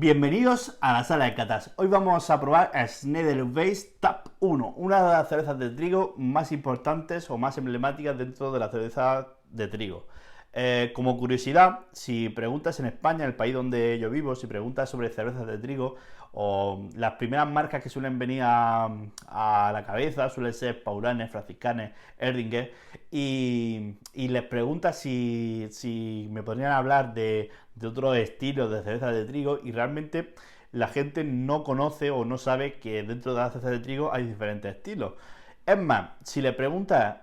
Bienvenidos a la sala de catas. Hoy vamos a probar a Schneider Weiss TAP 1, una de las cervezas de trigo más importantes o más emblemáticas dentro de la cerveza de trigo. Como curiosidad, si preguntas en España, el país donde yo vivo, si preguntas sobre cervezas de trigo, o las primeras marcas que suelen venir a la cabeza suelen ser Paulaner, Franziskaner, Erdinger, y les preguntas si me podrían hablar de otros estilos de cerveza de trigo, y realmente la gente no conoce o no sabe que dentro de la cerveza de trigo hay diferentes estilos. Es más, si le preguntas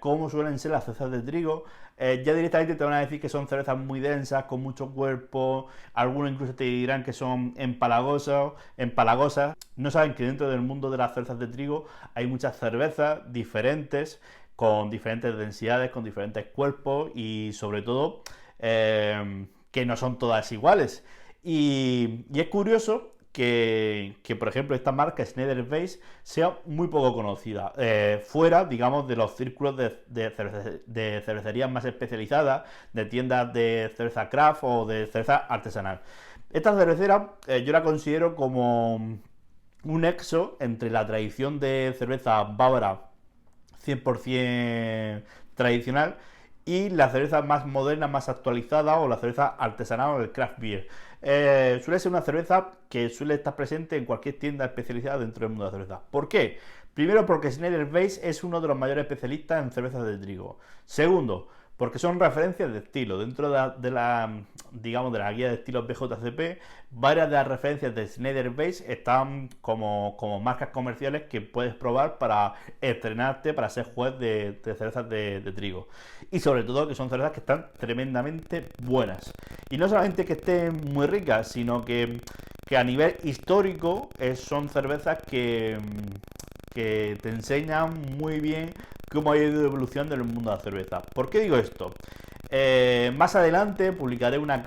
cómo suelen ser las cervezas de trigo, ya directamente te van a decir que son cervezas muy densas, con mucho cuerpo, algunos incluso te dirán que son empalagosas. No saben que dentro del mundo de las cervezas de trigo hay muchas cervezas diferentes, con diferentes densidades, con diferentes cuerpos y sobre todo que no son todas iguales. Y es curioso que, por ejemplo, esta marca Schneider Weiss sea muy poco conocida, fuera, digamos, de los círculos de cervecerías más especializadas, de tiendas de cerveza craft o de cerveza artesanal. Esta cervecera yo la considero como un nexo entre la tradición de cerveza bávara 100% tradicional y la cerveza más moderna, más actualizada, o la cerveza artesanal o el craft beer. Suele ser una cerveza que suele estar presente en cualquier tienda especializada dentro del mundo de la cerveza. ¿Por qué? Primero, porque Schneider Weiss es uno de los mayores especialistas en cervezas de trigo. Segundo, porque son referencias de estilo. Dentro digamos, de la guía de estilos BJCP, varias de las referencias de Schneider Weiss están como marcas comerciales que puedes probar para estrenarte, para ser juez de cervezas de trigo. Y sobre todo que son cervezas que están tremendamente buenas. Y no solamente que estén muy ricas, sino que a nivel histórico son cervezas que te enseñan muy bien cómo ha ido evolucionando en el mundo de la cerveza. ¿Por qué digo esto? Más adelante publicaré una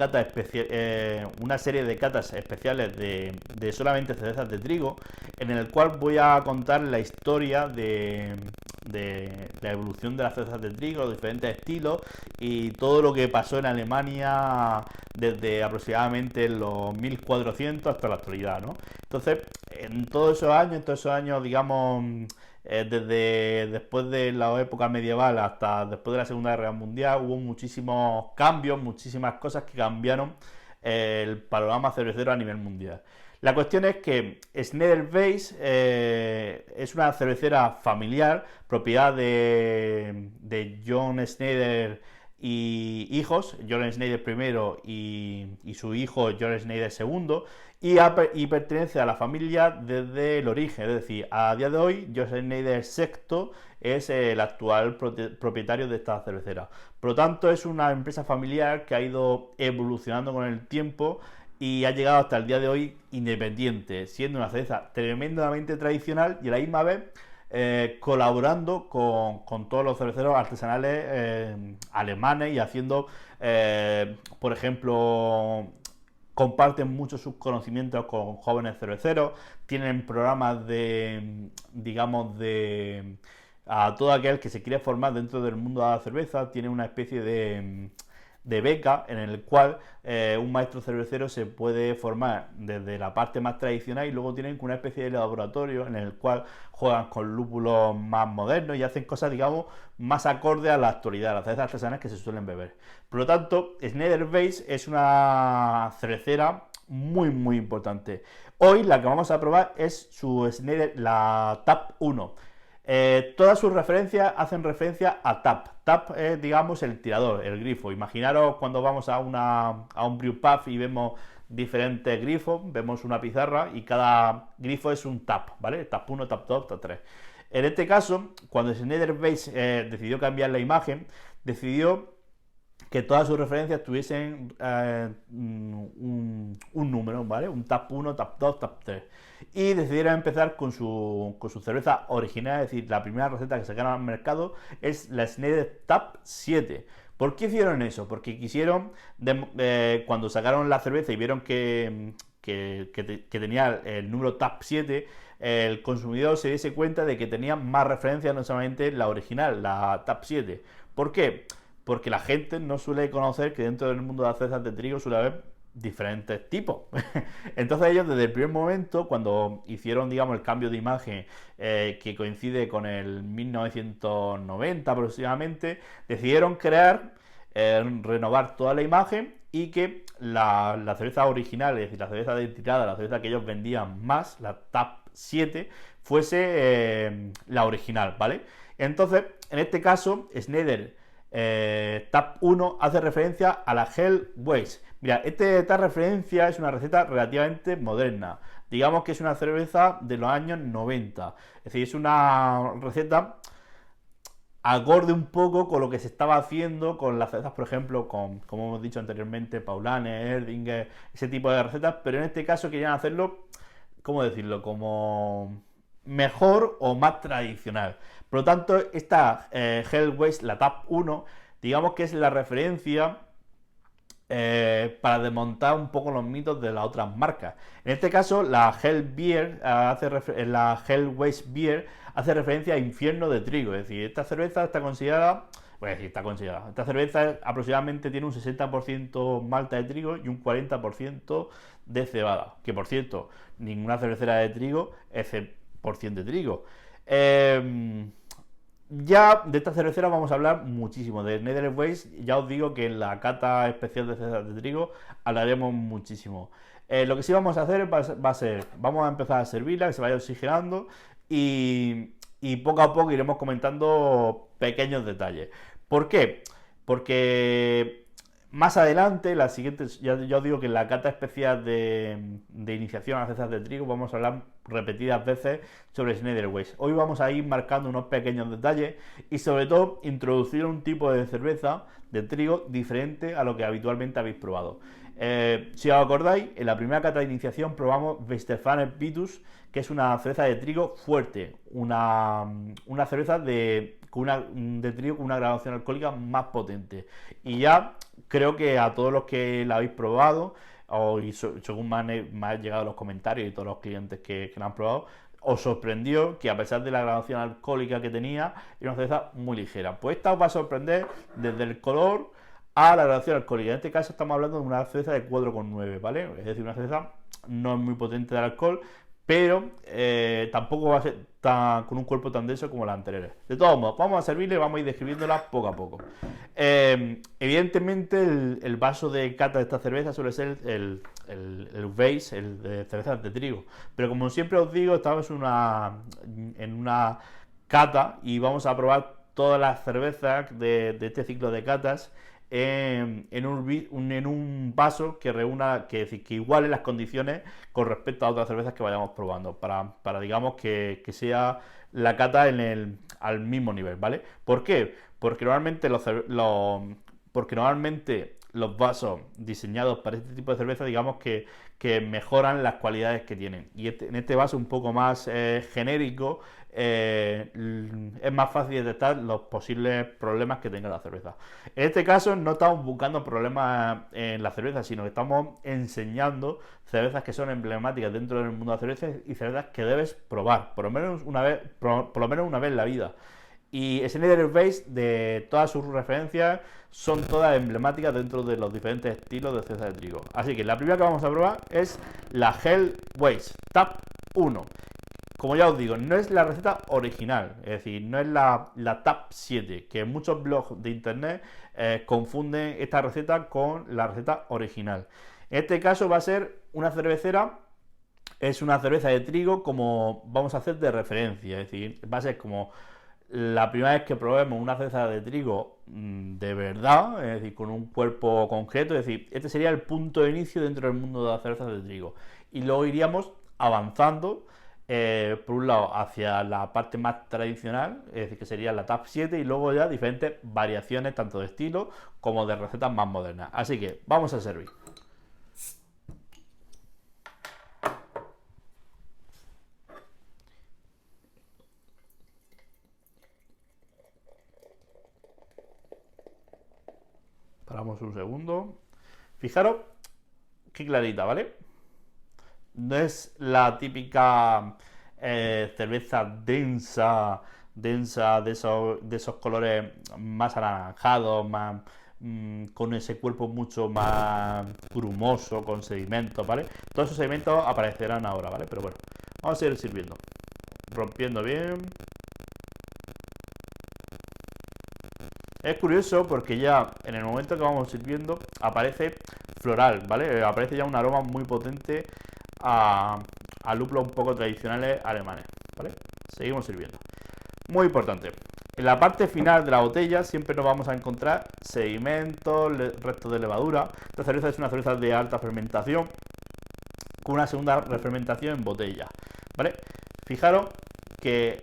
serie de catas especiales de solamente cervezas de trigo, en el cual voy a contar la historia de la evolución de las cervezas de trigo, los diferentes estilos y todo lo que pasó en Alemania desde aproximadamente los 1400 hasta la actualidad, ¿no? Entonces, en todos esos años, digamos, desde después de la época medieval hasta después de la Segunda Guerra Mundial, hubo muchísimos cambios, muchísimas cosas que cambiaron el panorama cervecero a nivel mundial. La cuestión es que Schneider Weiss es una cervecera familiar, propiedad de John Schneider y hijos, John Schneider I y su hijo John Schneider II, y pertenece a la familia desde el origen, es decir, a día de hoy John Schneider VI es el actual propietario de esta cervecera. Por lo tanto, es una empresa familiar que ha ido evolucionando con el tiempo y ha llegado hasta el día de hoy independiente, siendo una cerveza tremendamente tradicional y a la misma vez colaborando con todos los cerveceros artesanales alemanes y haciendo, por ejemplo, comparten mucho sus conocimientos con jóvenes cerveceros, tienen programas digamos, a todo aquel que se quiere formar dentro del mundo de la cerveza, tiene una especie de beca en el cual un maestro cervecero se puede formar desde la parte más tradicional y luego tienen una especie de laboratorio en el cual juegan con lúpulos más modernos y hacen cosas, digamos, más acordes a la actualidad, a las cervezas artesanales que se suelen beber. Por lo tanto, Schneider Weiss es una cervecera muy importante. Hoy la que vamos a probar es la TAP 1. Todas sus referencias hacen referencia a tap. Tap es, digamos, el tirador, el grifo. Imaginaros cuando vamos a un brew pub y vemos diferentes grifos, vemos una pizarra y cada grifo es un tap, ¿vale? Tap 1, tap 2, tap 3. En este caso, cuando Schneider Weiss decidió cambiar la imagen, decidió que todas sus referencias tuviesen un número, ¿vale? Un tap 1, tap 2, tap 3. Y decidieron empezar con su cerveza original, es decir, la primera receta que sacaron al mercado es la Schneider Tap 7. ¿Por qué hicieron eso? Porque quisieron, cuando sacaron la cerveza y vieron que tenía el número Tap 7, el consumidor se diese cuenta de que tenía más referencias, no solamente la original, la Tap 7. ¿Por qué? Porque la gente no suele conocer que dentro del mundo de las cervezas de trigo suele haber diferentes tipos. Entonces ellos desde el primer momento, cuando hicieron, digamos, el cambio de imagen que coincide con el 1990 aproximadamente, decidieron crear, renovar toda la imagen y que la cerveza original, es decir, la cerveza de tirada, la cerveza que ellos vendían más, la TAP 7, fuese la original, ¿vale? Entonces, en este caso, Schneider TAP 1 hace referencia a la Hellweiss. Mira, esta referencia es una receta relativamente moderna. Digamos que es una cerveza de los años 90. Es decir, es una receta acorde un poco con lo que se estaba haciendo con las cervezas, por ejemplo, como hemos dicho anteriormente, Paulaner, Erdinger, ese tipo de recetas, pero en este caso querían hacerlo, ¿cómo decirlo? Como mejor o más tradicional. Por lo tanto, esta Hellweiss, la TAP 1, digamos que es la referencia para desmontar un poco los mitos de las otras marcas. En este caso, la la Hellweiss Beer hace referencia a infierno de trigo. Es decir, esta cerveza está considerada, esta cerveza aproximadamente tiene un 60% malta de trigo y un 40% de cebada. Que por cierto, ninguna cervecera de trigo es 100% de trigo. Ya de esta cervecera vamos a hablar muchísimo. De Netherweiss, ya os digo que en la cata especial de cervezas de trigo hablaremos muchísimo. Lo que sí vamos a hacer va a ser, vamos a empezar a servirla, que se vaya oxigenando y poco a poco iremos comentando pequeños detalles. ¿Por qué? Porque más adelante, la siguiente, ya os digo que en la cata especial de iniciación a las cervezas de trigo vamos a hablar repetidas veces sobre Schneiderweiss. Hoy vamos a ir marcando unos pequeños detalles y sobre todo introducir un tipo de cerveza de trigo diferente a lo que habitualmente habéis probado. Si os acordáis, en la primera cata de iniciación probamos Weihenstephaner Vitus, que es una cerveza de trigo fuerte, una cerveza de trigo con una graduación alcohólica más potente. Y ya creo que a todos los que la habéis probado, según me han llegado los comentarios y todos los clientes que la han probado, os sorprendió que a pesar de la graduación alcohólica que tenía, era una cerveza muy ligera. Pues esta os va a sorprender desde el color a la graduación alcohólica. En este caso estamos hablando de una cerveza de 4,9, ¿vale? Es decir, una cerveza no es muy potente de alcohol, pero tampoco va a ser con un cuerpo tan denso como la anterior. De todos modos, vamos a servirle y vamos a ir describiéndola poco a poco. Evidentemente, el vaso de cata de esta cerveza suele ser el Weiss, el de cervezas de trigo. Pero como siempre os digo, estamos en una cata y vamos a probar todas las cervezas de este ciclo de catas en un vaso que reúna, que iguale las condiciones con respecto a otras cervezas que vayamos probando, para digamos que sea la cata al mismo nivel, ¿vale? ¿Por qué? Porque normalmente los vasos diseñados para este tipo de cerveza, digamos que mejoran las cualidades que tienen. Y en este vaso un poco más genérico, es más fácil detectar los posibles problemas que tenga la cerveza. En este caso no estamos buscando problemas en la cerveza, sino que estamos enseñando cervezas que son emblemáticas dentro del mundo de la cerveza y cervezas que debes probar, por lo menos una vez en la vida. Y Schneiderweiss, de todas sus referencias, son todas emblemáticas dentro de los diferentes estilos de cerveza de trigo. Así que la primera que vamos a probar es la Hellweiss TAP 1. Como ya os digo, no es la receta original, es decir, no es la TAP 7, que muchos blogs de internet confunden esta receta con la receta original. En este caso va a ser una cervecera, es una cerveza de trigo como vamos a hacer de referencia, es decir, va a ser como la primera vez que probemos una cerveza de trigo de verdad, es decir, con un cuerpo concreto, es decir, este sería el punto de inicio dentro del mundo de las cervezas de trigo. Y luego iríamos avanzando, por un lado, hacia la parte más tradicional, es decir, que sería la TAP 7, y luego ya diferentes variaciones, tanto de estilo como de recetas más modernas. Así que vamos a servir. Paramos un segundo. Fijaros qué clarita, ¿vale? No es la típica cerveza densa de esos colores más anaranjados, con ese cuerpo mucho más grumoso, con sedimentos, ¿vale? Todos esos sedimentos aparecerán ahora, ¿vale? Pero bueno, vamos a seguir sirviendo. Rompiendo bien. Es curioso porque ya en el momento que vamos sirviendo aparece floral, ¿vale? Aparece ya un aroma muy potente a lúpulos un poco tradicionales alemanes, ¿vale? Seguimos sirviendo. Muy importante. En la parte final de la botella siempre nos vamos a encontrar sedimentos, restos de levadura. Esta cerveza es una cerveza de alta fermentación con una segunda refermentación en botella, ¿vale? Fijaros que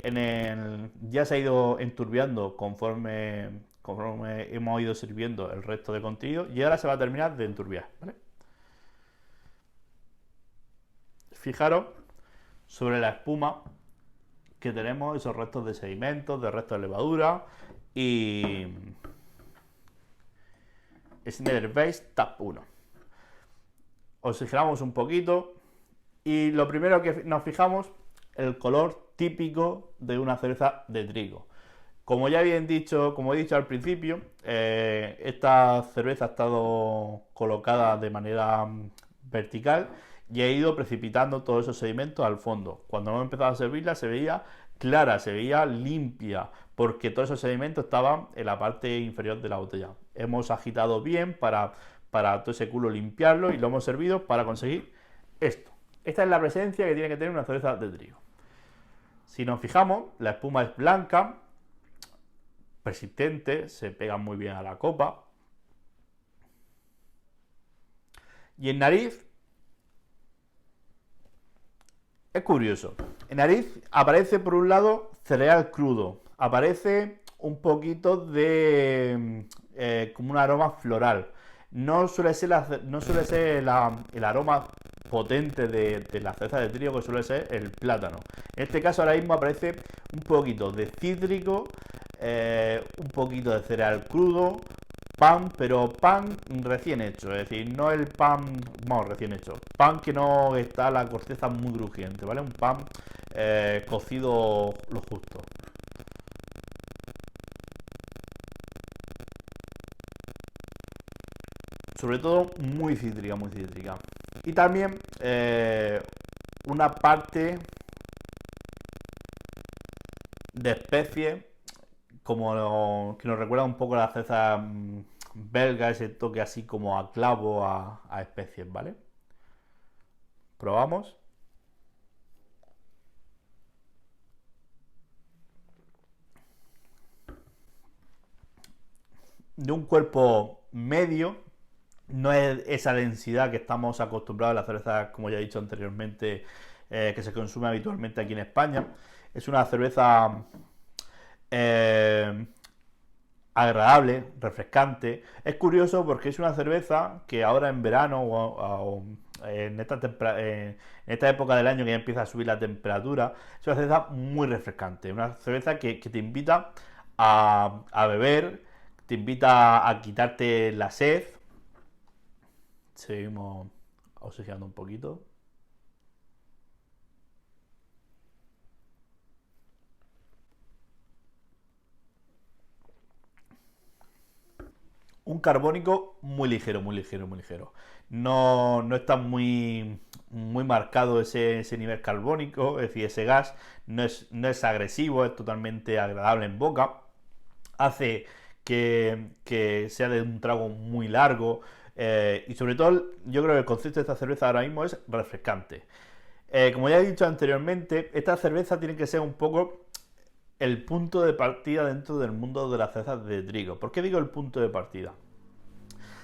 ya se ha ido enturbiando conforme hemos ido sirviendo el resto de contenido y ahora se va a terminar de enturbiar, ¿vale? Fijaros sobre la espuma que tenemos, esos restos de sedimentos, de restos de levadura y Schneiderbase Tap 1. Oxigenamos un poquito y lo primero que nos fijamos, el color típico de una cerveza de trigo. Como ya bien dicho, como he dicho al principio, esta cerveza ha estado colocada de manera vertical y ha ido precipitando todos esos sedimentos al fondo. Cuando hemos empezado a servirla se veía clara, se veía limpia, porque todos esos sedimentos estaban en la parte inferior de la botella. Hemos agitado bien para todo ese culo limpiarlo y lo hemos servido para conseguir esto. Esta es la presencia que tiene que tener una cerveza de trigo. Si nos fijamos, la espuma es blanca, persistente, se pega muy bien a la copa. Y en nariz es curioso. En nariz aparece por un lado cereal crudo, aparece un poquito de como un aroma floral. No suele ser el aroma potente de la cerveza de trigo, que suele ser el plátano. En este caso ahora mismo aparece un poquito de cítrico, un poquito de cereal crudo, pan, pero pan recién hecho, es decir, no el pan, bueno, recién hecho, pan que no está la corteza muy crujiente, ¿vale? Un pan cocido lo justo. Sobre todo muy cítrica, muy cítrica. Y también una parte de especie como que nos recuerda un poco a la cerveza belga, ese toque así como a clavo, a especies, ¿vale? Probamos. De un cuerpo medio, no es esa densidad que estamos acostumbrados a la cerveza, como ya he dicho anteriormente, que se consume habitualmente aquí en España. Es una cerveza agradable, refrescante. Es curioso porque es una cerveza que ahora en verano o en esta época del año que ya empieza a subir la temperatura, es una cerveza muy refrescante. Una cerveza que te invita a beber, te invita a quitarte la sed. Seguimos oxigenando un poquito. Un carbónico muy ligero, muy ligero, muy ligero. No está muy marcado ese nivel carbónico, es decir, ese gas no es agresivo, es totalmente agradable en boca. Hace que sea de un trago muy largo y sobre todo yo creo que el concepto de esta cerveza ahora mismo es refrescante. Como ya he dicho anteriormente, esta cerveza tiene que ser un poco el punto de partida dentro del mundo de las cervezas de trigo. ¿Por qué digo el punto de partida?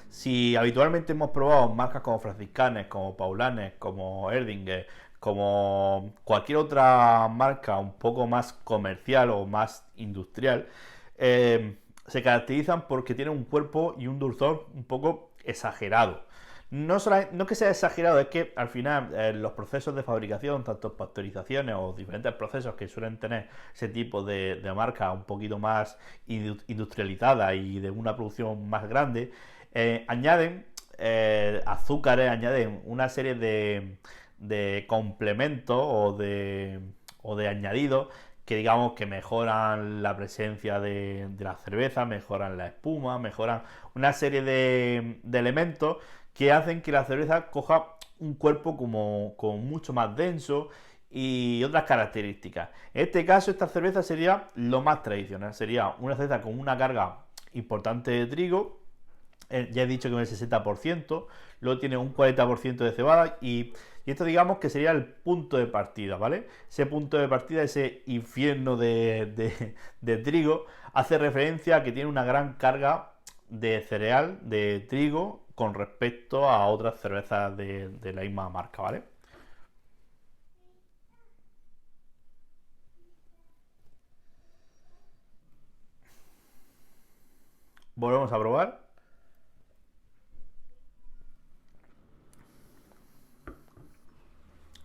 Si habitualmente hemos probado marcas como Franciscanes, como Paulanes, como Erdinger, como cualquier otra marca un poco más comercial o más industrial, se caracterizan porque tienen un cuerpo y un dulzor un poco exagerado. No que sea exagerado, es que al final los procesos de fabricación, tanto pasteurizaciones o diferentes procesos que suelen tener ese tipo de marca un poquito más industrializada y de una producción más grande, añaden azúcares, añaden una serie de complementos o de añadidos que digamos que mejoran la presencia de la cerveza, mejoran la espuma, mejoran una serie de elementos que hacen que la cerveza coja un cuerpo como mucho más denso y otras características. En este caso, esta cerveza sería lo más tradicional, sería una cerveza con una carga importante de trigo, ya he dicho que en el 60%, luego tiene un 40% de cebada y esto digamos que sería el punto de partida, ¿vale? Ese punto de partida, ese infierno de trigo, hace referencia a que tiene una gran carga de cereal, de trigo, con respecto a otras cervezas de la misma marca, ¿vale? Volvemos a probar.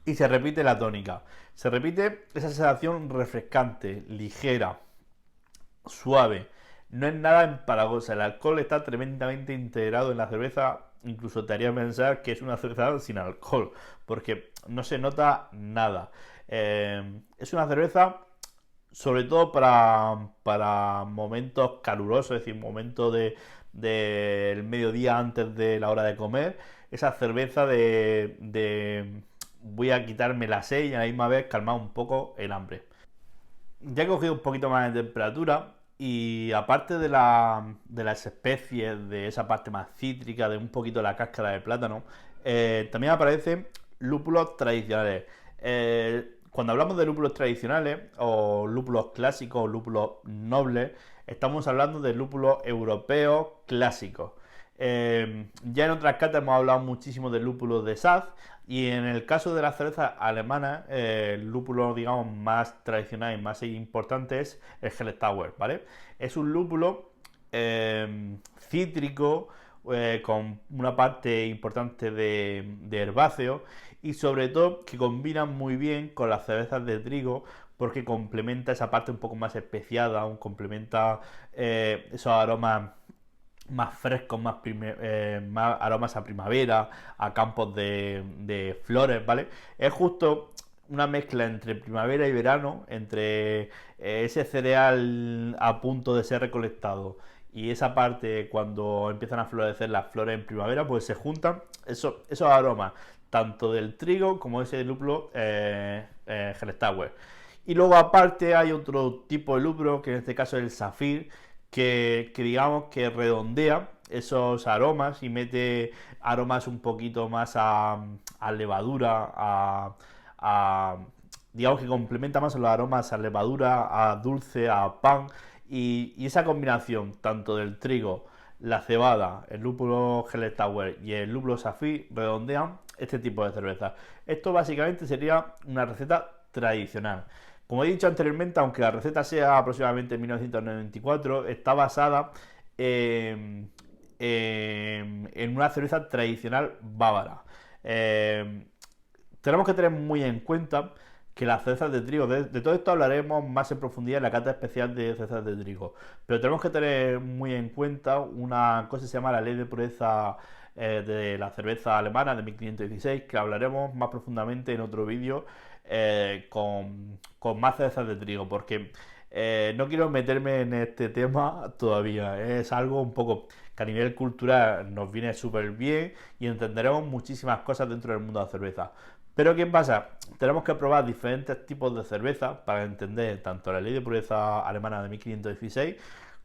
Y se repite la tónica. Se repite esa sensación refrescante, ligera, suave. No es nada empalagosa. El alcohol está tremendamente integrado en la cerveza. Incluso te haría pensar que es una cerveza sin alcohol. Porque no se nota nada. Es una cerveza sobre todo para momentos calurosos, es decir, momentos del mediodía antes de la hora de comer, esa cerveza de voy a quitarme la sed y a la misma vez calmar un poco el hambre. Ya he cogido un poquito más de temperatura y aparte de las especies, de esa parte más cítrica, de un poquito la cáscara de plátano, también aparecen lúpulos tradicionales. Cuando hablamos de lúpulos tradicionales o lúpulos clásicos o lúpulos nobles, estamos hablando de lúpulos europeos clásicos. Ya en otras catas hemos hablado muchísimo de lúpulos de Saz y en el caso de las cervezas alemanas, el lúpulo digamos más tradicional y más importante es el Hellestauer, ¿vale? Es un lúpulo cítrico, con una parte importante de herbáceo y sobre todo que combinan muy bien con las cervezas de trigo porque complementa esa parte un poco más especiada, complementa esos aromas más frescos, más aromas a primavera, a campos de flores, ¿vale? Es justo una mezcla entre primavera y verano, entre ese cereal a punto de ser recolectado y esa parte cuando empiezan a florecer las flores en primavera, pues se juntan esos aromas, tanto del trigo como ese lúpulo Hellestauer. Y luego aparte hay otro tipo de lúpulo, que en este caso es el Zafir, que digamos que redondea esos aromas y mete aromas un poquito más a levadura, a, digamos que complementa más los aromas a levadura, a dulce, a pan y esa combinación tanto del trigo, la cebada, el lúpulo Hellestauer y el lúpulo Safi redondean este tipo de cerveza. Esto básicamente sería una receta tradicional. Como he dicho anteriormente, aunque la receta sea aproximadamente 1994, está basada en una cerveza tradicional bávara. Tenemos que tener muy en cuenta que las cervezas de trigo, de todo esto hablaremos más en profundidad en la cata especial de cervezas de trigo, pero tenemos que tener muy en cuenta una cosa que se llama la ley de pureza de la cerveza alemana de 1516, que hablaremos más profundamente en otro vídeo con más cervezas de trigo, porque no quiero meterme en este tema todavía, es algo un poco que a nivel cultural nos viene súper bien y entenderemos muchísimas cosas dentro del mundo de la cerveza. Pero ¿qué pasa? Tenemos que probar diferentes tipos de cerveza para entender tanto la ley de pureza alemana de 1516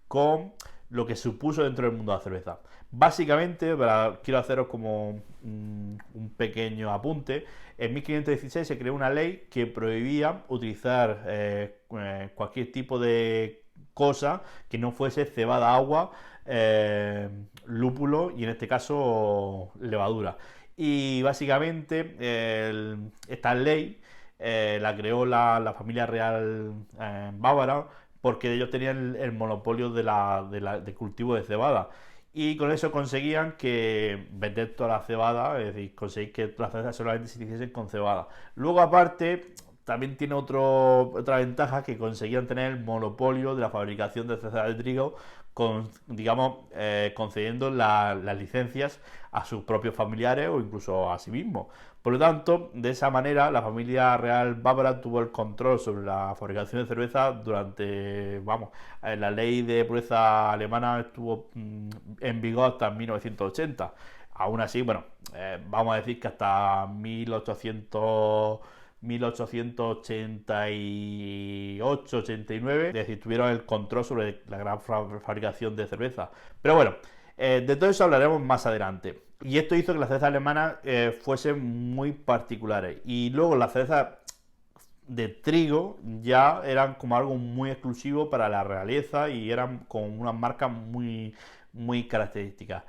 con lo que supuso dentro del mundo de la cerveza. Básicamente, quiero haceros como un pequeño apunte. En 1516 se creó una ley que prohibía utilizar cualquier tipo de cosa que no fuese cebada, agua, lúpulo y en este caso levadura. Y básicamente esta ley la creó la familia real bávara porque ellos tenían el monopolio de cultivo de cebada. Y con eso conseguían que vender toda la cebada, es decir, conseguir que las cervezas solamente se hiciesen con cebada. Luego, aparte, también tiene otra ventaja que conseguían tener el monopolio de la fabricación de cerveza de trigo, digamos, concediendo las licencias a sus propios familiares o incluso a sí mismos. Por lo tanto, de esa manera, la familia real bávara tuvo el control sobre la fabricación de cerveza durante, vamos, la ley de pureza alemana estuvo en vigor hasta 1980. Aún así, bueno, vamos a decir que hasta 1888-89, es decir, tuvieron el control sobre la gran fabricación de cerveza. Pero bueno, de todo eso hablaremos más adelante. Y esto hizo que las cervezas alemanas fuesen muy particulares. Y luego las cervezas de trigo ya eran como algo muy exclusivo para la realeza y eran con unas marcas muy características.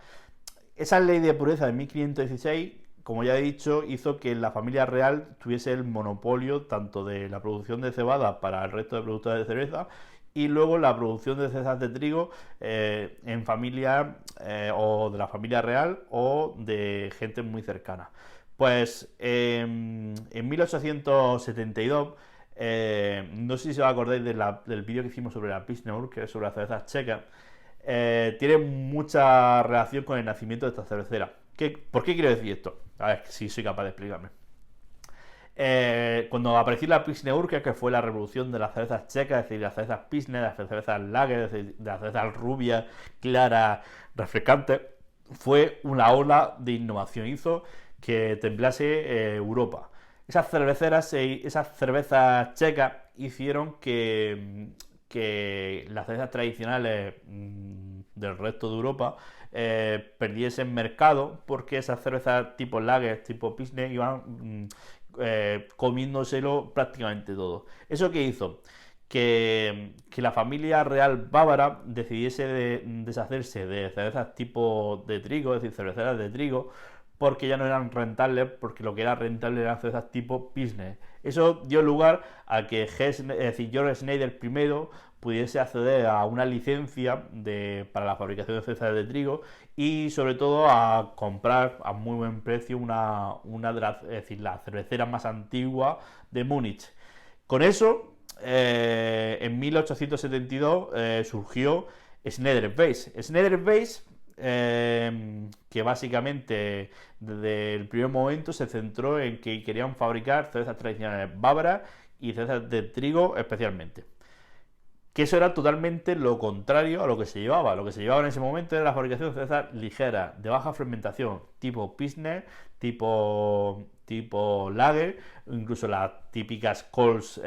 Esa ley de pureza de 1516, como ya he dicho, hizo que la familia real tuviese el monopolio tanto de la producción de cebada para el resto de productores de cerveza y luego la producción de cervezas de trigo en familia o de la familia real o de gente muy cercana. Pues en 1872, no sé si os acordáis del vídeo que hicimos sobre la Pilsner, que es sobre las cervezas checas, tiene mucha relación con el nacimiento de esta cervecera. ¿Por qué quiero decir esto? A ver si soy capaz de explicarme. Cuando apareció la Pilsner Urquell, que fue la revolución de las cervezas checas, es decir, las cervezas Pilsner, las cervezas Lager, es decir, de las cervezas rubias, claras, refrescantes, fue una ola de innovación. Hizo que temblase Europa. Esas cervezas checas hicieron que las cervezas tradicionales del resto de Europa perdiesen mercado porque esas cervezas tipo Lager, tipo Pilsner iban comiéndoselo prácticamente todo. ¿Eso qué hizo? Que la familia real bávara decidiese deshacerse de cervezas tipo de trigo, es decir, cerveceras de trigo, porque ya no eran rentables, porque lo que era rentable eran cervezas tipo Pilsner. Eso dio lugar a que Georg Schneider I pudiese acceder a una licencia para la fabricación de cervezas de trigo y sobre todo a comprar a muy buen precio una de las, es decir, la cervecera más antigua de Múnich. Con eso, en 1872 surgió Schneider Weiss. Schneider Weiss, que básicamente desde el primer momento se centró en que querían fabricar cervezas tradicionales bávaras y cervezas de trigo especialmente. Que eso era totalmente lo contrario a lo que se llevaba. Lo que se llevaba en ese momento era la fabricación de cervezas ligeras, de baja fermentación, tipo Pilsner, tipo Lager, incluso las típicas Kolsch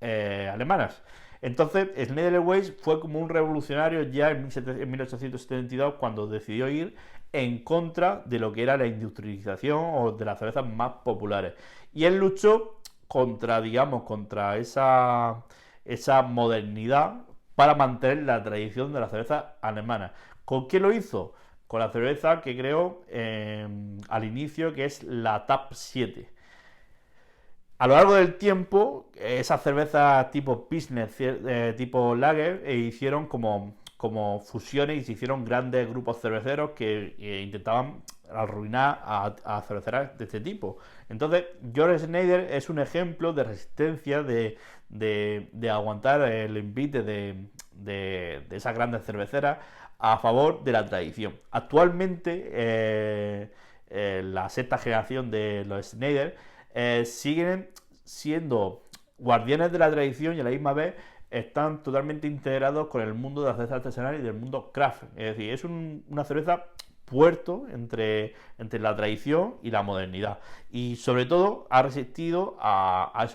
alemanas. Entonces, Schneider Weiss fue como un revolucionario ya en 1872 cuando decidió ir en contra de lo que era la industrialización o de las cervezas más populares. Y él luchó contra, digamos, contra esa modernidad para mantener la tradición de la cerveza alemana. ¿Con qué lo hizo? Con la cerveza que creó al inicio, que es la TAP 7. A lo largo del tiempo, esas cervezas tipo Pilsner, tipo Lager, hicieron como fusiones y se hicieron grandes grupos cerveceros que intentaban arruinar a cerveceras de este tipo. Entonces, Georg Schneider es un ejemplo de resistencia, de aguantar el envite de esas grandes cerveceras a favor de la tradición. Actualmente, la sexta generación de los Schneider siguen siendo guardianes de la tradición y a la misma vez están totalmente integrados con el mundo de la cerveza artesanal y del mundo craft. Es decir, es una cerveza puerto entre la tradición y la modernidad. Y sobre todo ha resistido a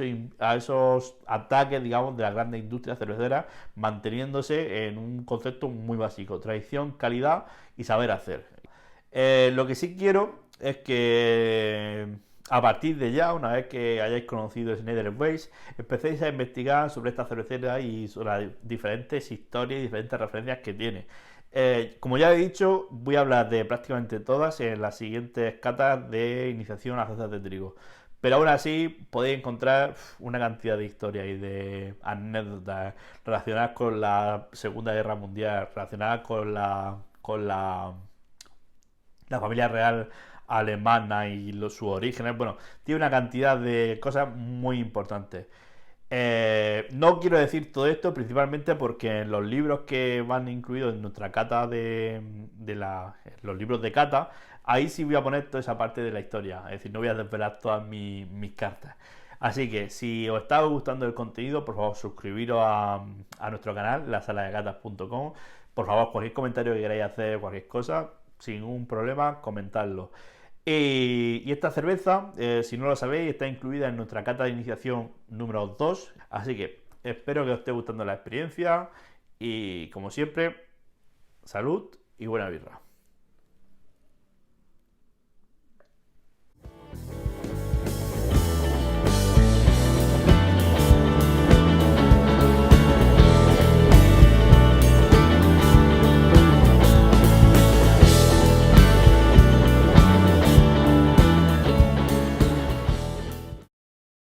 esos ataques, digamos, de la gran industria cervecera, manteniéndose en un concepto muy básico: tradición, calidad y saber hacer. Lo que sí quiero es que a partir de ya, una vez que hayáis conocido Schneider Weiss, empecéis a investigar sobre esta cervecera y sobre las diferentes historias y diferentes referencias que tiene. Como ya he dicho, voy a hablar de prácticamente todas en las siguientes catas de iniciación a las cervezas de trigo. Pero aún así podéis encontrar una cantidad de historias y de anécdotas relacionadas con la Segunda Guerra Mundial, relacionadas con la familia real alemana y sus orígenes. Bueno, tiene una cantidad de cosas muy importantes. No quiero decir todo esto principalmente porque en los libros que van incluidos en nuestra cata los libros de cata, ahí sí voy a poner toda esa parte de la historia, es decir, no voy a desvelar todas mis cartas. Así que si os está gustando el contenido, por favor suscribiros a nuestro canal, lasaladegatas.com. Por favor, cualquier comentario que queráis hacer, cualquier cosa, sin ningún problema, comentadlo. Y esta cerveza, si no lo sabéis, está incluida en nuestra cata de iniciación número 2. Así que espero que os esté gustando la experiencia y como siempre, salud y buena birra.